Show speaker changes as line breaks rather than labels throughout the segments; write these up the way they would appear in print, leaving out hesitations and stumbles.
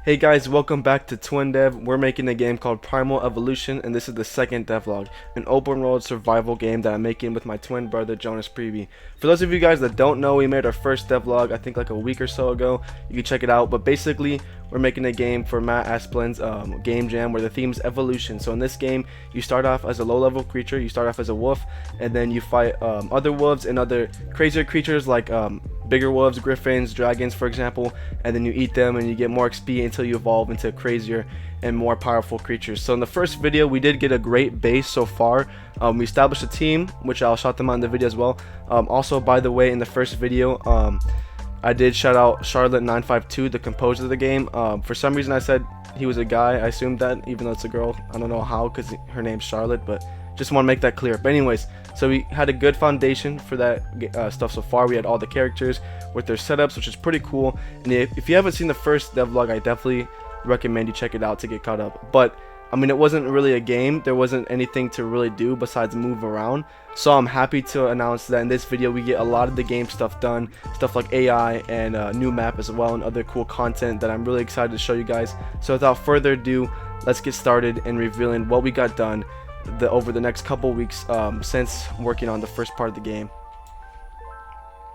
Hey guys, welcome back to Twin Dev. We're making a game called Primal Evolution, and this is the second devlog, an open world survival game that I'm making with my twin brother Jonas Priebe. For those of you guys that don't know, we made our first devlog I think like a week or so ago. You can check it out, but basically we're making a game for Matt Asplin's game jam where the theme is evolution. So in this game, you start off as a low-level creature, you start off as a wolf, and then you fight other wolves and other crazier creatures like bigger wolves, griffins, dragons for example, and then you eat them and you get more XP until you evolve into crazier and more powerful creatures. So in the first video we did get a great base so far. We established a team, which I'll shout them out in the video as well. Also, by the way, in the first video I did shout out Charlotte952, the composer of the game. For some reason I said he was a guy. I assumed that, even though it's a girl. I don't know how, because her name's Charlotte, but just want to make that clear. But anyways, so we had a good foundation for that stuff so far. We had all the characters with their setups, which is pretty cool. And if you haven't seen the first devlog, I definitely recommend you check it out to get caught up. But I mean, it wasn't really a game. There wasn't anything to really do besides move around. So I'm happy to announce that in this video we get a lot of the game stuff done, stuff like AI and a new map as well, and other cool content that I'm really excited to show you guys. So without further ado, let's get started in revealing what we got done over the next couple weeks since working on the first part of the game.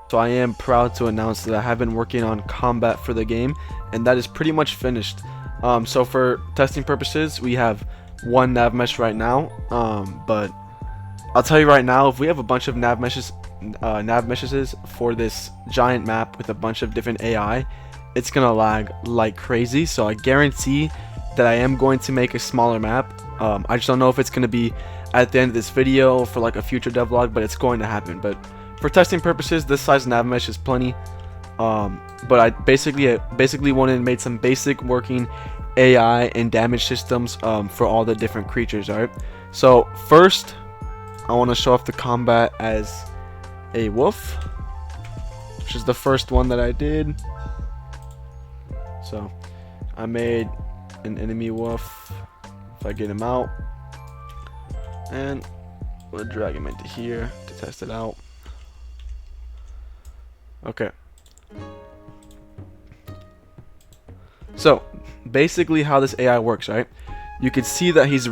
So I am proud to announce that I have been working on combat for the game, and that is pretty much finished. So for testing purposes, we have one nav mesh right now, but I'll tell you right now, if we have a bunch of nav meshes for this giant map with a bunch of different AI, it's gonna lag like crazy. So I guarantee that I am going to make a smaller map. I just don't know if it's going to be at the end of this video for like a future devlog, but it's going to happen. But for testing purposes, this size nav mesh is plenty. But I basically went and made some basic working AI and damage systems for all the different creatures. Alright, so first I want to show off the combat as a wolf, which is the first one that I did. So I made an enemy wolf. If I get him out, and we'll drag him into here to test it out. Okay, so basically how this AI works, right? You can see that he's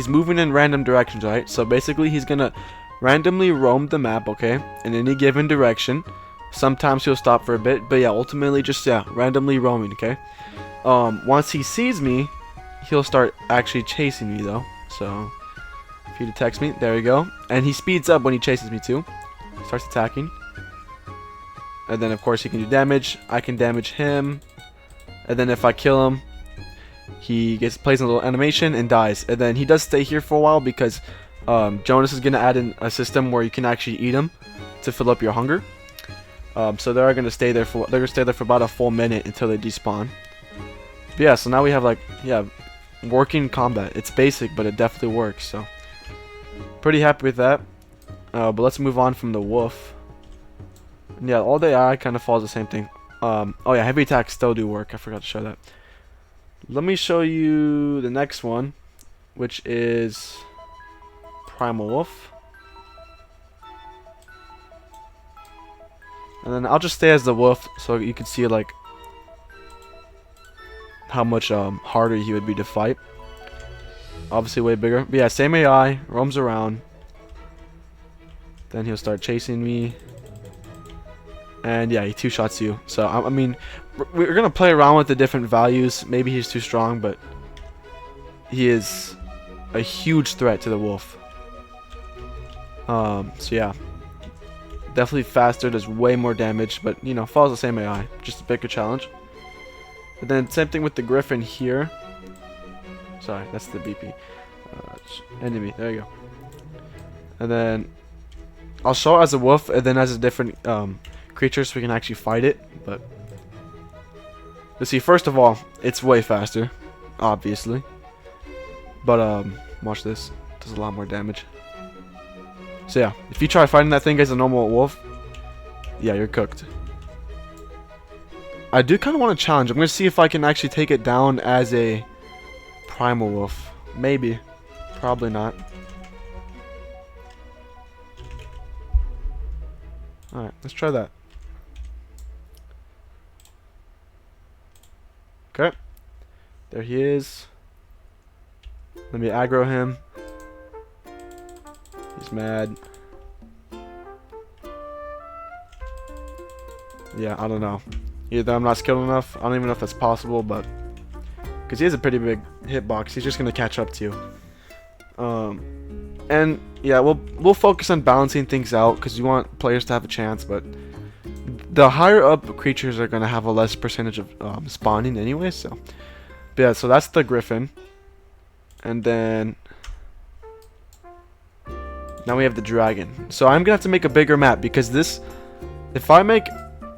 moving in random directions, right? So basically he's gonna randomly roam the map, okay, in any given direction. Sometimes he'll stop for a bit, but yeah, ultimately just randomly roaming, okay? Once he sees me, he'll start actually chasing me though. So if he detects me, there we go, and he speeds up when he chases me too. Starts attacking, and then of course he can do damage. I can damage him, and then if I kill him, he plays a little animation and dies. And then he does stay here for a while because Jonas is gonna add in a system where you can actually eat him to fill up your hunger. So they're gonna stay there for about a full minute until they despawn. But yeah, so now we have like working combat. It's basic, but it definitely works. So pretty happy with that. But let's move on from the wolf. And yeah, all the AI kind of follows the same thing. Oh yeah, heavy attacks still do work. I forgot to show that. Let me show you the next one, which is Primal Wolf. And then I'll just stay as the wolf so you can see like how much harder he would be to fight. Obviously way bigger, but yeah, same AI, roams around, then he'll start chasing me, and yeah, he two-shots you. So I mean, we're gonna play around with the different values. Maybe he's too strong, but he is a huge threat to the wolf. So yeah, definitely faster, does way more damage, but you know, follows the same AI, just a bigger challenge. And then same thing with the griffin here. Sorry, that's the BP. Enemy, there you go. And then I'll show it as a wolf and then as a different creature so we can actually fight it. But you see, first of all, it's way faster, obviously. But watch this, does a lot more damage. So yeah, if you try fighting that thing as a normal wolf, yeah, you're cooked. I do kind of want to challenge. I'm going to see if I can actually take it down as a primal wolf. Maybe. Probably not. Alright, let's try that. Okay. There he is. Let me aggro him. He's mad. Yeah, I don't know. Either I'm not skilled enough. I don't even know if that's possible, but because he has a pretty big hitbox, he's just gonna catch up to you. And yeah, we'll focus on balancing things out because you want players to have a chance, but the higher up creatures are gonna have a less percentage of spawning anyway. So, but yeah, so that's the Griffin, and then now we have the Dragon. So I'm gonna have to make a bigger map because this, if I make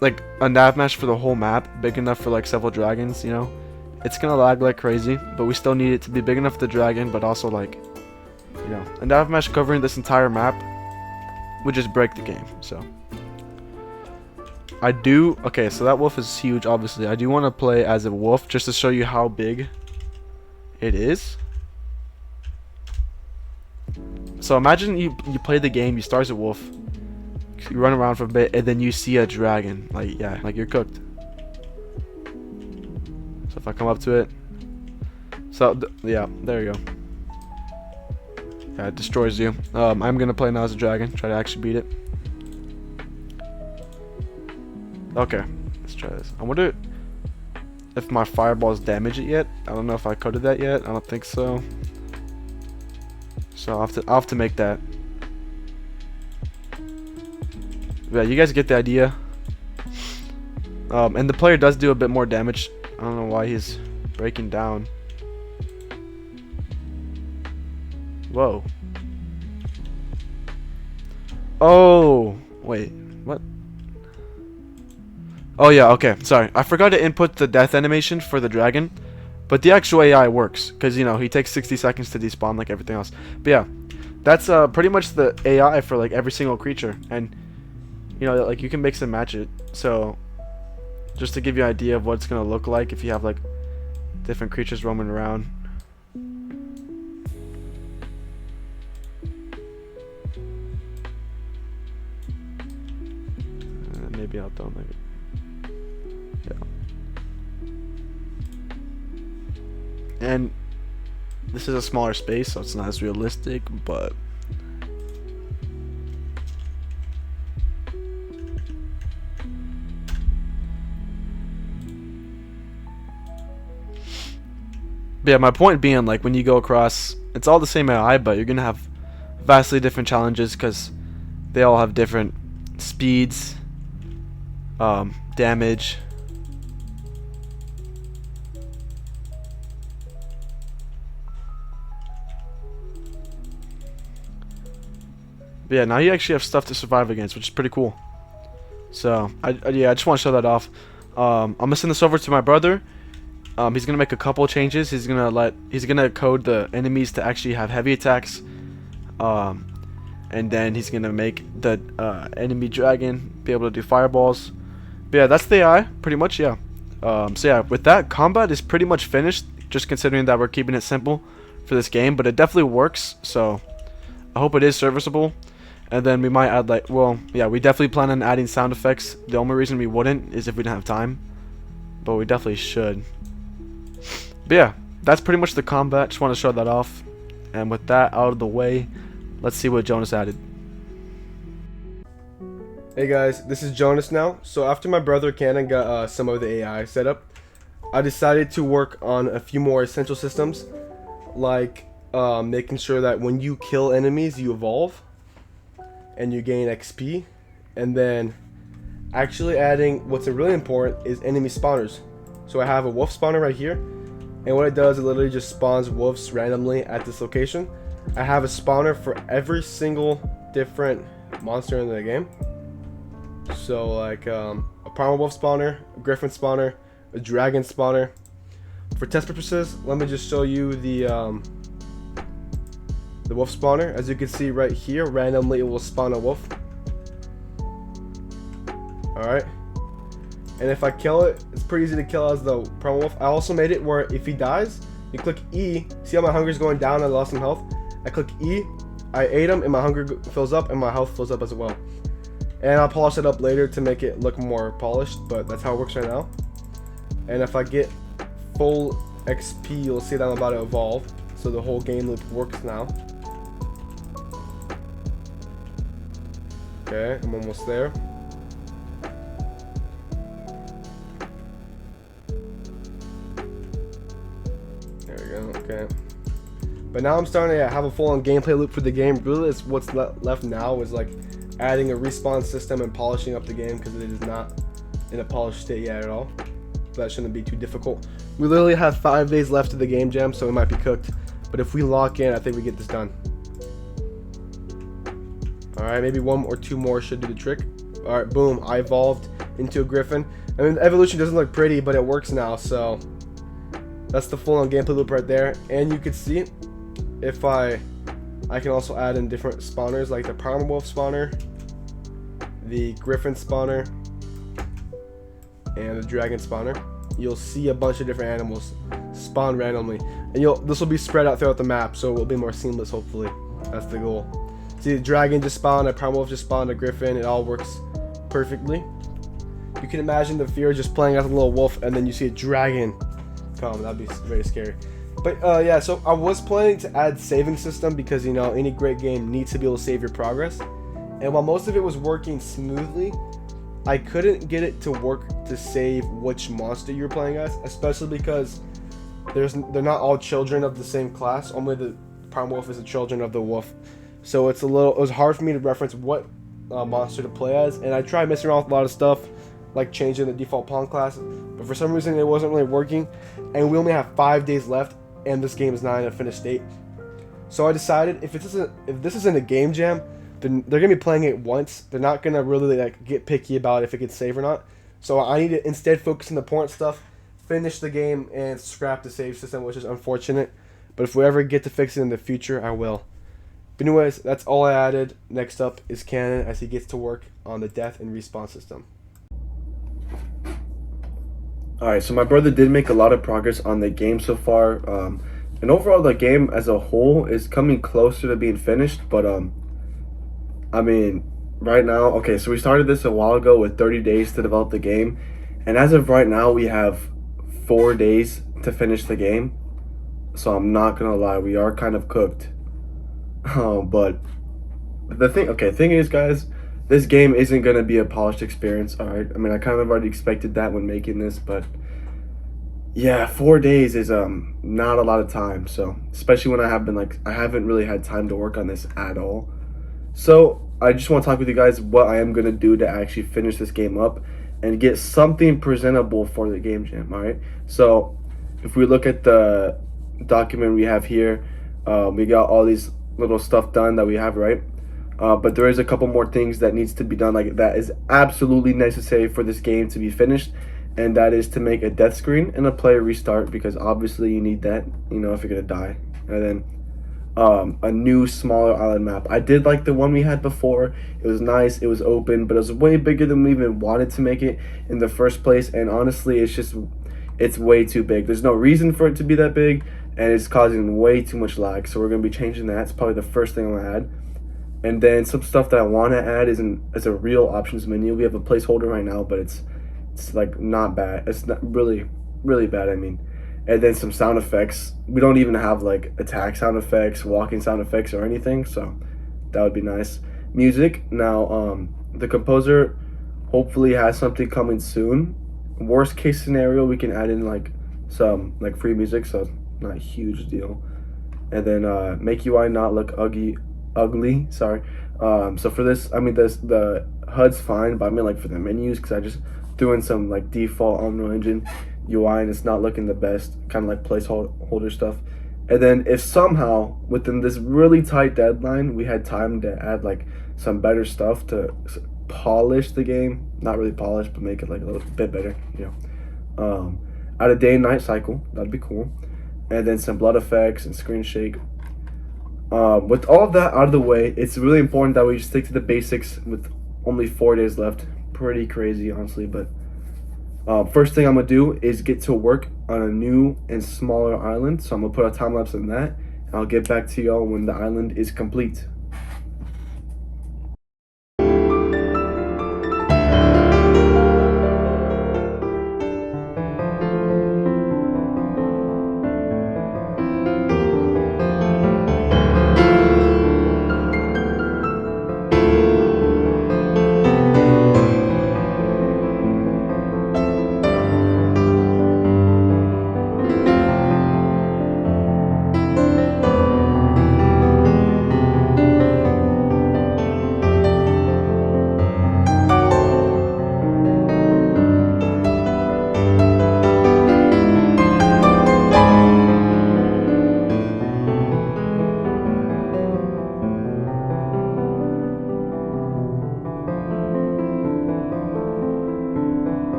like a nav mesh for the whole map big enough for like several dragons, you know, it's gonna lag like crazy, but we still need it to be big enough for the dragon, but also like, you know, a nav mesh covering this entire map would just break the game. So I do, okay, so that wolf is huge, obviously. I do want to play as a wolf just to show you how big it is. So imagine you play the game, you start as a wolf, you run around for a bit, and then you see a dragon. Like, yeah, like you're cooked. So if I come up to it, so yeah, there you go. Yeah, it destroys you. I'm gonna play now as a dragon, try to actually beat it. Okay, let's try this. I wonder if my fireballs damage it yet. I don't know if I coded that yet. I don't think so. So I'll have to make that. Yeah, you guys get the idea. And the player does do a bit more damage. I don't know why he's breaking down. Whoa. Oh, wait, what? Oh yeah, okay, sorry. I forgot to input the death animation for the dragon, but the actual AI works, because, you know, he takes 60 seconds to despawn like everything else. But yeah, that's pretty much the AI for like every single creature, and, you know, like you can mix and match it. So, just to give you an idea of what it's going to look like if you have like different creatures roaming around. Maybe I'll don't make it. Yeah. And this is a smaller space, so it's not as realistic, but yeah, my point being, like, when you go across, it's all the same AI, but you're gonna have vastly different challenges because they all have different speeds, damage. But yeah, now you actually have stuff to survive against, which is pretty cool. So yeah, I just want to show that off. I'm gonna send this over to my brother. He's gonna make a couple changes. He's gonna code the enemies to actually have heavy attacks, and then he's gonna make the enemy dragon be able to do fireballs. But yeah, that's the AI pretty much. Yeah. So yeah, with that, combat is pretty much finished. Just considering that we're keeping it simple for this game, but it definitely works. So I hope it is serviceable. And then we might add, like, well, yeah, we definitely plan on adding sound effects. The only reason we wouldn't is if we didn't have time, but we definitely should. But yeah, that's pretty much the combat. Just want to show that off. And with that out of the way, let's see what Jonas added.
Hey guys, this is Jonas now. So after my brother Canan got some of the AI set up, I decided to work on a few more essential systems, like making sure that when you kill enemies, you evolve and you gain XP, and then actually adding what's really important is enemy spawners. So I have a wolf spawner right here, and what it does, it literally just spawns wolves randomly at this location. I have a spawner for every single different monster in the game. So like a primal wolf spawner, a griffin spawner, a dragon spawner. For test purposes, let me just show you the wolf spawner. As you can see right here, randomly it will spawn a wolf. Alright. And if I kill it, it's pretty easy to kill as the primal wolf. I also made it where if he dies, you click E. See how my hunger is going down? I lost some health. I click E, I ate him, and my hunger fills up, and my health fills up as well. And I'll polish it up later to make it look more polished, but that's how it works right now. And if I get full XP, you'll see that I'm about to evolve. So the whole game loop works now. Okay, I'm almost there. There we go, okay. But now I'm starting to have a full-on gameplay loop for the game. Really, it's what's left now is like adding a respawn system and polishing up the game, because it is not in a polished state yet at all. That shouldn't be too difficult. We literally have 5 days left of the game jam, so it might be cooked. But if we lock in, I think we get this done. Alright, maybe 1 or 2 more should do the trick. Alright, boom, I evolved into a griffin. I mean, the evolution doesn't look pretty, but it works now, so that's the full-on gameplay loop right there. And you can see, if I can also add in different spawners, like the Primal Wolf spawner, the Griffin spawner, and the Dragon spawner. You'll see a bunch of different animals spawn randomly, and this will be spread out throughout the map, so it will be more seamless, hopefully. That's the goal. See, the Dragon just spawned, a Primal Wolf just spawned, a Griffin. It all works perfectly. You can imagine the fear just playing as a little wolf, and then you see a dragon come. That'd be very scary. But yeah, so I was planning to add saving system, because you know any great game needs to be able to save your progress. And while most of it was working smoothly, I couldn't get it to work to save which monster you're playing as, especially because they're not all children of the same class. Only the Primal Wolf is the children of the wolf. So it was hard for me to reference what monster to play as, and I tried messing around with a lot of stuff, like changing the default pawn class, but for some reason it wasn't really working, and we only have 5 days left, and this game is not in a finished state. So I decided if this isn't a game jam, then they're gonna be playing it once. They're not gonna really like get picky about if it gets saved or not. So I need to instead focus on the important stuff, finish the game, and scrap the save system, which is unfortunate. But if we ever get to fix it in the future, I will. But anyways, that's all I added. Next up is Canan as he gets to work on the death and respawn system.
Alright, so my brother did make a lot of progress on the game so far. And overall, the game as a whole is coming closer to being finished. But, I mean, right now, okay, so we started this a while ago with 30 days to develop the game. And as of right now, we have 4 days to finish the game. So I'm not going to lie, we are kind of cooked. But the thing is, guys, this game isn't going to be a polished experience, alright? I mean, I kind of already expected that when making this, but yeah, 4 days is not a lot of time. So, especially when I haven't really had time to work on this at all. So, I just want to talk with you guys what I am going to do to actually finish this game up and get something presentable for the game jam, alright? So, if we look at the document we have here, we got all these little stuff done that we have, right? But there is a couple more things that needs to be done, like that is absolutely necessary for this game to be finished, and that is to make a death screen and a player restart, because obviously you need that, you know, if you're gonna die. And then a new smaller island map. I did like the one we had before. It was nice, it was open, but it was way bigger than we even wanted to make it in the first place, and honestly it's way too big. There's no reason for it to be that big, and it's causing way too much lag. So we're gonna be changing that. It's probably the first thing I'm gonna add. And then some stuff that I want to add is a real options menu. We have a placeholder right now, but it's like not bad. It's not really bad, I mean. And then some sound effects. We don't even have like attack sound effects, walking sound effects, or anything, so that would be nice. Music. Now the composer hopefully has something coming soon. Worst case scenario, we can add in like some like free music, so it's not a huge deal. And then make UI not look ugly, sorry. So for this, I mean, the HUD's fine, but I mean, like, for the menus, because I just threw in some like default Unreal Engine UI, and it's not looking the best, kind of like placeholder stuff. And then if somehow within this really tight deadline we had time to add like some better stuff to polish the game, not really polish, but make it like a little bit better, you know, add a day and night cycle, that'd be cool. And then some blood effects and screen shake. With all of that out of the way, it's really important that we just stick to the basics with only 4 days left. Pretty crazy, honestly, but first thing I'm gonna do is get to work on a new and smaller island. So I'm gonna put a time lapse on that, and I'll get back to y'all when the island is complete.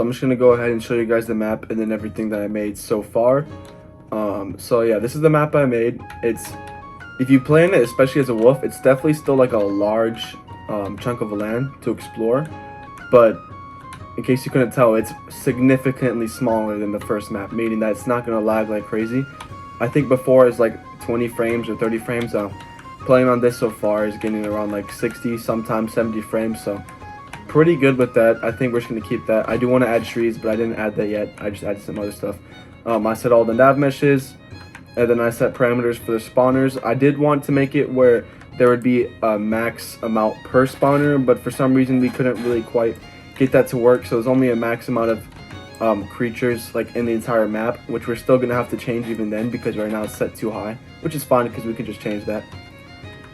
So I'm just gonna go ahead and show you guys the map and then everything that I made so far. So yeah, this is the map I made. If you play in it, especially as a wolf, it's definitely still like a large chunk of land to explore. But in case you couldn't tell, it's significantly smaller than the first map, meaning that it's not gonna lag like crazy. I think before it's like 20 frames or 30 frames. Playing on this so far is getting around like 60, sometimes 70 frames. So pretty good with that. I think we're just gonna keep that. I do want to add trees, but I didn't add that yet. I just added some other stuff. I set all the nav meshes, and then I set parameters for the spawners. I did want to make it where there would be a max amount per spawner, but for some reason we couldn't really quite get that to work. So there's only a max amount of creatures like in the entire map, which we're still gonna have to change even then because right now it's set too high, which is fine because we can just change that.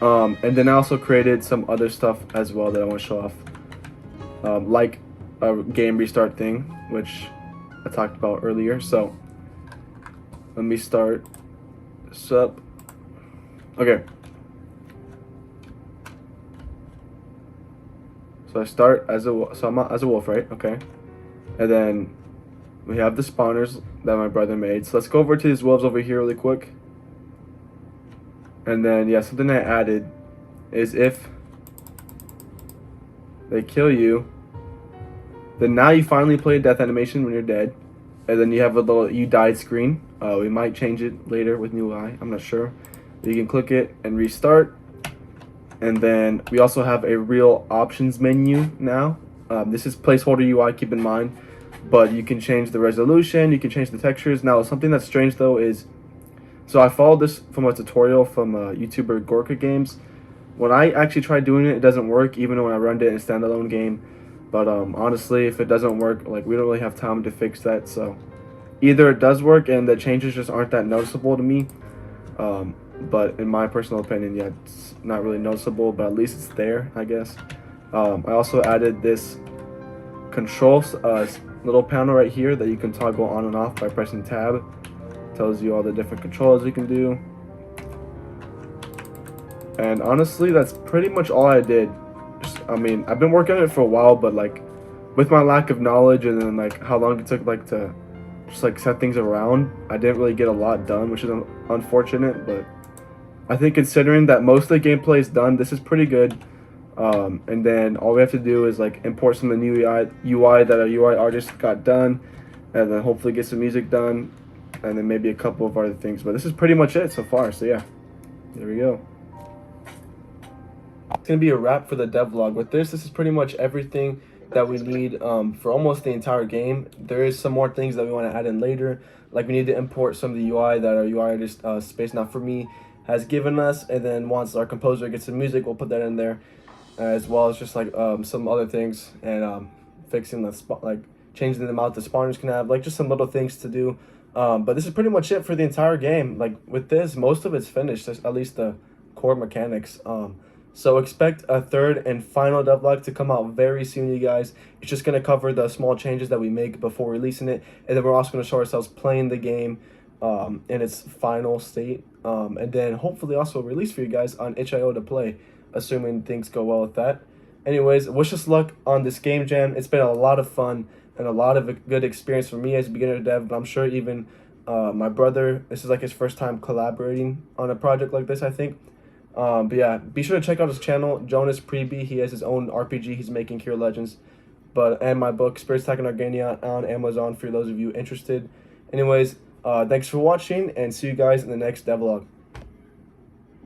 And then I also created some other stuff as well that I want to show off, like a game restart thing, which I talked about earlier. So let me start this up. Okay. So I start as I'm as a wolf, right? Okay. And then we have the spawners that my brother made. So let's go over to these wolves over here really quick. And then yeah, something I added is if they kill you, then now you finally play a death animation when you're dead. And then you have a little "you died" screen. We might change it later with new UI. I'm not sure. You can click it and restart. And then we also have a real options menu now. This is placeholder UI, keep in mind. But you can change the resolution, you can change the textures. Now, something that's strange though is, so I followed this from a tutorial from YouTuber Gorka Games. When I actually tried doing it, it doesn't work, even when I run it in a standalone game. But honestly, if it doesn't work, like we don't really have time to fix that. So either it does work and the changes just aren't that noticeable to me. But in my personal opinion, yeah, it's not really noticeable, but at least it's there, I guess. I also added this control little panel right here that you can toggle on and off by pressing tab. Tells you all the different controls you can do. And honestly, that's pretty much all I did. I mean, I've been working on it for a while, but like with my lack of knowledge and then like how long it took like to just like set things around, I didn't really get a lot done, which is unfortunate. But I think considering that most of the gameplay is done, this is pretty good. And then all we have to do is like import some of the new UI that our UI artist got done, and then hopefully get some music done, and then maybe a couple of other things. But this is pretty much it so far. So yeah, there we go. It's gonna be a wrap for the devlog. With this is pretty much everything that we need for almost the entire game. There is some more things that we want to add in later, like we need to import some of the UI that our UI artist, Space Not For Me, has given us, and then once our composer gets some music, we'll put that in there, as well as just like some other things, and fixing the spot, like changing the amount the spawners can have, like just some little things to do. But this is pretty much it for the entire game. Like with this, most of it's finished, at least the core mechanics. So expect a third and final devlog to come out very soon, you guys. It's just going to cover the small changes that we make before releasing it, and then we're also going to show ourselves playing the game in its final state, and then hopefully also release for you guys on itch.io to play, assuming things go well with that. Anyways, wish us luck on this game jam. It's been a lot of fun and a lot of a good experience for me as a beginner dev, but I'm sure even my brother, this is like his first time collaborating on a project like this, I think. But yeah, be sure to check out his channel, Jonas Priebe. He has his own RPG he's making, Cure Legends, and my book, Spirits Attack and Argania, on Amazon for those of you interested. Anyways, thanks for watching, and see you guys in the next devlog.